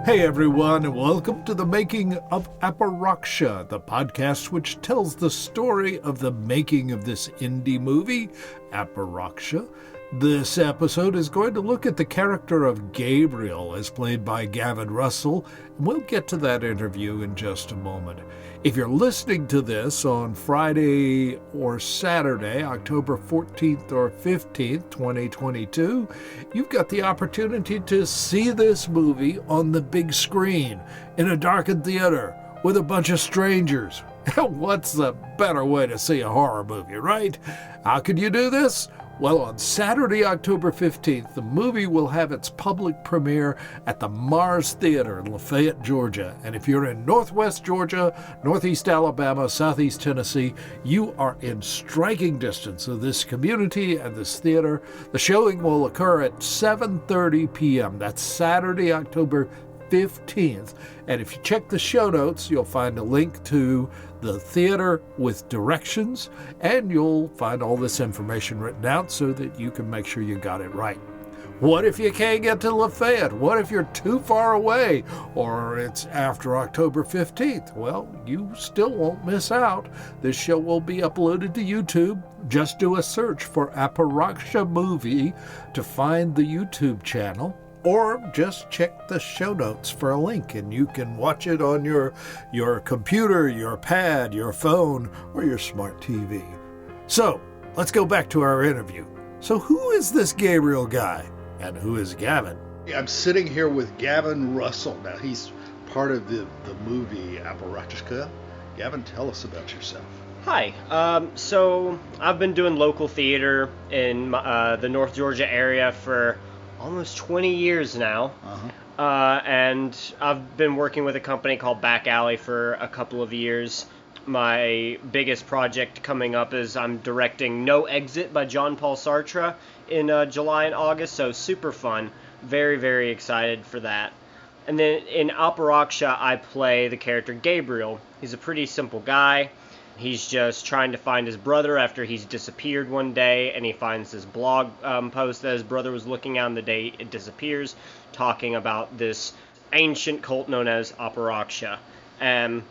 Hey everyone, and welcome to the Making of Aparoksha, the podcast which tells the story of the making of this indie movie, Aparoksha. This episode is going to look at the character of Gabriel, as played by Gavin Russell, and we'll get to that interview in just a moment. If you're listening to this on Friday or Saturday, October 14th or 15th, 2022, you've got the opportunity to see this movie on the big screen in a darkened theater with a bunch of strangers. What's the better way to see a horror movie, right? How can you do this? Well, on Saturday, October 15th, the movie will have its public premiere at the Mars Theater in Lafayette, Georgia. And if you're in Northwest Georgia, Northeast Alabama, Southeast Tennessee, you are in striking distance of this community and this theater. The showing will occur at 7:30 p.m. That's Saturday, October 15th. And if you check the show notes, you'll find a link to the theater with directions, and you'll find all this information written out so that you can make sure you got it right. What if you can't get to Lafayette? What if you're too far away, or it's after October 15th? Well, you still won't miss out. This show will be uploaded to YouTube. Just do a search for Aparoksha Movie to find the YouTube channel. Or just check the show notes for a link, and you can watch it on your computer, your pad, your phone, or your smart TV. So, let's go back to our interview. So who is this Gabriel guy? And who is Gavin? I'm sitting here with Gavin Russell. Now, he's part of the movie Aparoksha. Gavin, tell us about yourself. Hi. So I've been doing local theater in the North Georgia area for almost 20 years now. And I've been working with a company called Back Alley for a couple of years. My biggest project coming up is I'm directing No Exit by Jean-Paul Sartre in July and August, so super fun. Very, very excited for that. And then in Aparoksha, I play the character Gabriel. He's a pretty simple guy. He's just trying to find his brother after he's disappeared one day, and he finds this blog post that his brother was looking at on the day it disappears, talking about this ancient cult known as Aparoksha. And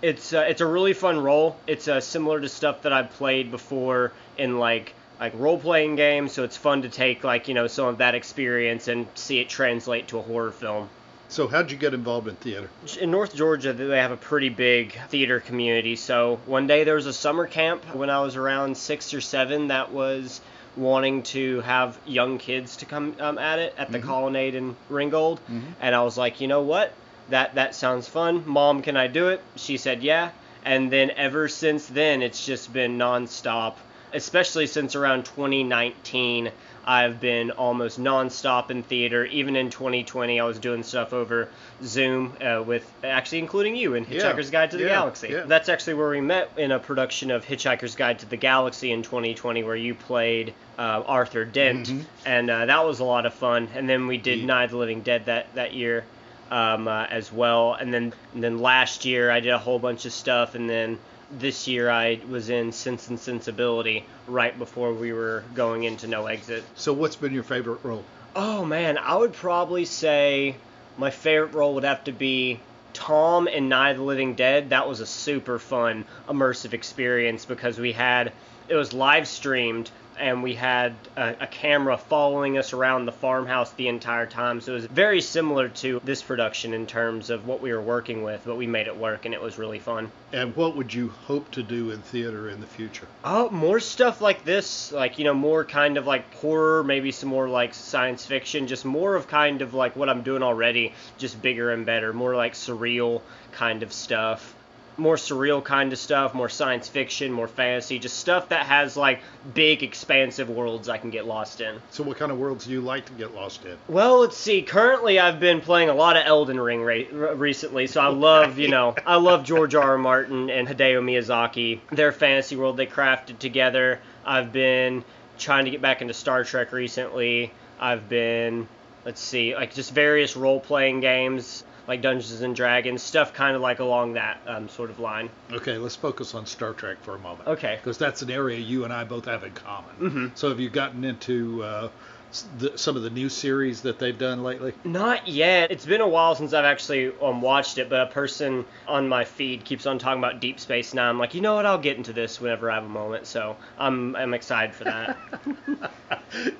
it's a really fun role. It's similar to stuff that I've played before in like role-playing games, so it's fun to take some of that experience and see it translate to a horror film. So how'd you get involved in theater? In North Georgia, they have a pretty big theater community. So one day there was a summer camp when I was around 6 or 7 that was wanting to have young kids to come at it at the Colonnade in Ringgold. And I was like, you know what? That sounds fun. Mom, can I do it? She said, yeah. And then ever since then, it's just been nonstop, especially since around 2019. I've been almost nonstop in theater. Even in 2020, I was doing stuff over Zoom with actually including you in Hitchhiker's Guide to the Galaxy. Yeah. That's actually where we met in a production of Hitchhiker's Guide to the Galaxy in 2020, where you played Arthur Dent, and that was a lot of fun. And then we did Night of the Living Dead that year as well. And then last year I did a whole bunch of stuff, and then this year I was in Sense and Sensibility right before we were going into No Exit. So what's been your favorite role? Oh man, I would probably say my favorite role would have to be Tom in Night of the Living Dead. That was a super fun, immersive experience because it was live streamed, and we had a camera following us around the farmhouse the entire time. So it was very similar to this production in terms of what we were working with, but we made it work, and it was really fun. And what would you hope to do in theater in the future? Oh, more stuff like this, more kind of like horror, maybe some more like science fiction, just more of kind of like what I'm doing already, just bigger and better, more like surreal kind of stuff. More surreal kind of stuff, more science fiction, more fantasy, just stuff that has like big expansive worlds I can get lost in. So what kind of worlds do you like to get lost in? Well, let's see. Currently I've been playing a lot of Elden Ring recently, so I love George R.R. Martin and Hideo Miyazaki. Their fantasy world they crafted together. I've been trying to get back into Star Trek recently. I've been, just various role-playing games, like Dungeons and Dragons, stuff kind of like along that sort of line. Okay, let's focus on Star Trek for a moment. Okay. Because that's an area you and I both have in common. So have you gotten into some of the new series that they've done lately? Not yet. It's been a while since I've actually watched it, but a person on my feed keeps on talking about Deep Space Nine. I'm like, you know what? I'll get into this whenever I have a moment. So I'm excited for that.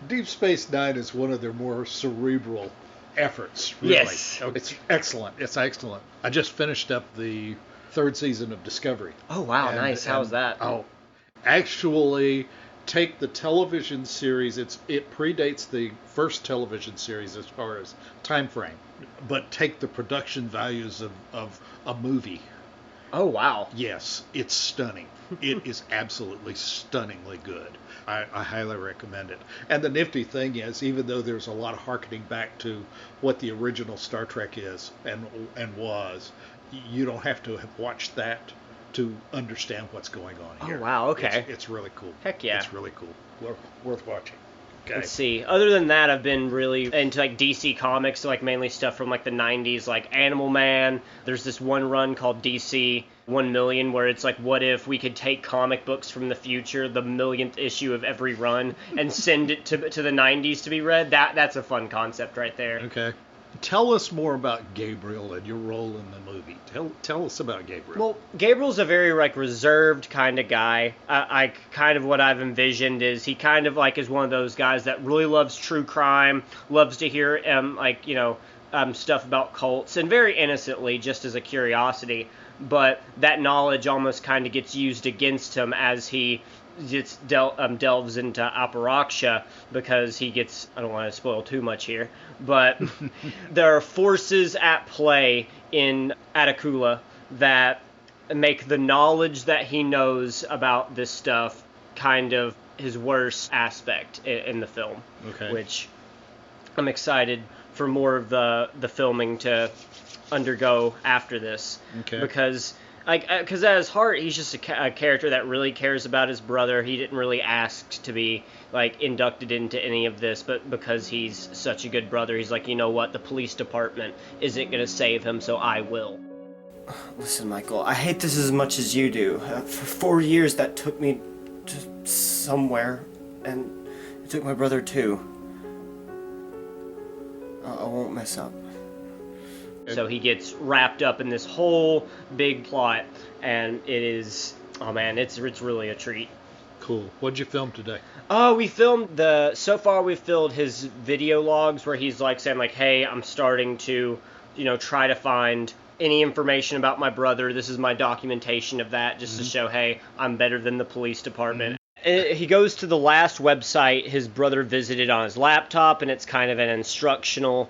Deep Space Nine is one of their more cerebral efforts, really. Yes. It's excellent. It's excellent. I just finished up the 3rd season of Discovery. Oh, wow. Nice. How's that? Oh, actually, take the television series. It predates the first television series as far as time frame, but take the production values of a movie. Oh, wow. Yes, it's stunning. It is absolutely stunningly good. I highly recommend it. And the nifty thing is, even though there's a lot of hearkening back to what the original Star Trek is and was, you don't have to have watched that to understand what's going on here. Oh, wow, okay. It's really cool. Heck yeah. It's really cool. Worth watching. Okay. Let's see. Other than that, I've been really into like DC Comics, so like mainly stuff from like the 90s, like Animal Man. There's this one run called DC 1 million where it's like, what if we could take comic books from the future, the millionth issue of every run, and send it to the 90s to be read? That's a fun concept right there. Okay. Tell us more about Gabriel and your role in the movie. Tell us about Gabriel. Well, Gabriel's a very like reserved kind of guy. I kind of what I've envisioned is he kind of like is one of those guys that really loves true crime, loves to hear stuff about cults, and very innocently, just as a curiosity. But that knowledge almost kind of gets used against him as he just delves into Aparoksha, because he gets, I don't want to spoil too much here, but there are forces at play in Atakula that make the knowledge that he knows about this stuff kind of his worst aspect in the film. Okay. Which I'm excited for more of the filming to undergo after this. Okay. Because at his heart, he's just a character that really cares about his brother. He didn't really ask to be like inducted into any of this, but because he's such a good brother, he's like, you know what, the police department isn't going to save him, so I will. Listen, Michael, I hate this as much as you do. For 4 years, that took me to somewhere, and it took my brother too. I won't mess up. So he gets wrapped up in this whole big plot, and it is, oh man, it's really a treat. Cool. What'd you film today? Oh, we've filmed so far we've filmed his video logs where he's like saying like, hey, I'm starting to, try to find any information about my brother. This is my documentation of that, just to show, hey, I'm better than the police department. He goes to the last website his brother visited on his laptop, and it's kind of an instructional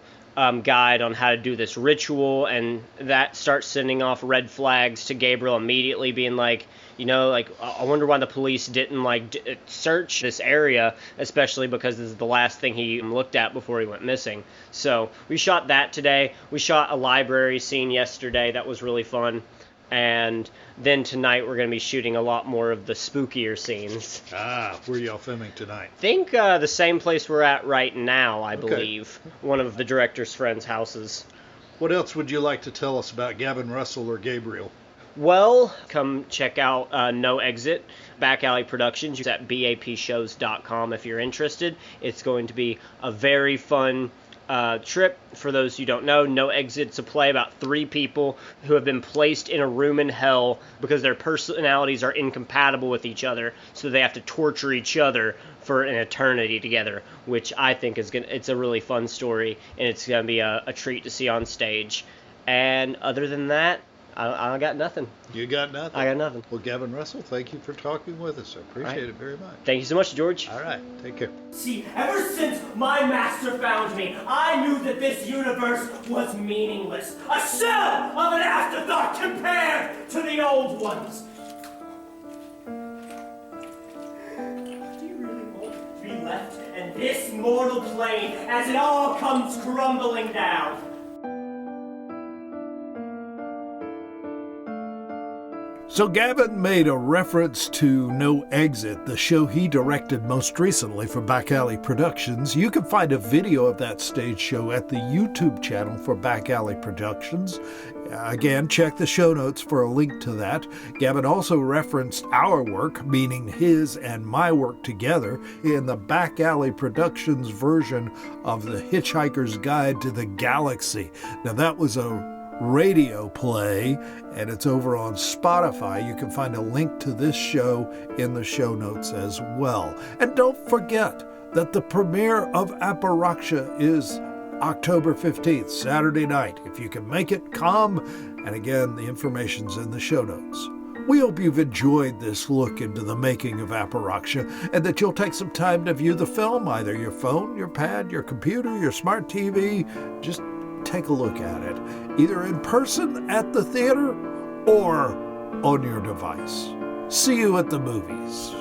guide on how to do this ritual, and that starts sending off red flags to Gabriel immediately, being like, I wonder why the police didn't search this area, especially because this is the last thing he looked at before he went missing. So we shot that today. We shot a library scene yesterday that was really fun. And then tonight we're going to be shooting a lot more of the spookier scenes. Where are y'all filming tonight? I think the same place we're at right now, I believe. One of the director's friends' houses. What else would you like to tell us about Gavin Russell or Gabriel? Well, come check out No Exit, Back Alley Productions. It's at bapshows.com if you're interested. It's going to be a very fun trip. For those who don't know, No Exit's a play about 3 people who have been placed in a room in hell because their personalities are incompatible with each other, so they have to torture each other for an eternity together, which I think it's a really fun story, and it's going to be a treat to see on stage. And other than that, I got nothing. You got nothing? I got nothing. Well, Gavin Russell, thank you for talking with us. I appreciate it very much. Thank you so much, George. All right. Take care. See, ever since my master found me, I knew that this universe was meaningless. A shell of an afterthought compared to the old ones. Do you really want to be left in this mortal plane as it all comes crumbling down? So Gavin made a reference to No Exit, the show he directed most recently for Back Alley Productions. You can find a video of that stage show at the YouTube channel for Back Alley Productions. Again, check the show notes for a link to that. Gavin also referenced our work, meaning his and my work together, in the Back Alley Productions version of The Hitchhiker's Guide to the Galaxy. Now, that was a radio play, and it's over on Spotify. You can find a link to this show in the show notes as well. And don't forget that the premiere of Aparoksha is October 15th, Saturday night. If you can make it, come. And again, the information's in the show notes. We hope you've enjoyed this look into the making of Aparoksha, and that you'll take some time to view the film, either your phone, your pad, your computer, your smart TV. Just take a look at it, either in person at the theater or on your device. See you at the movies.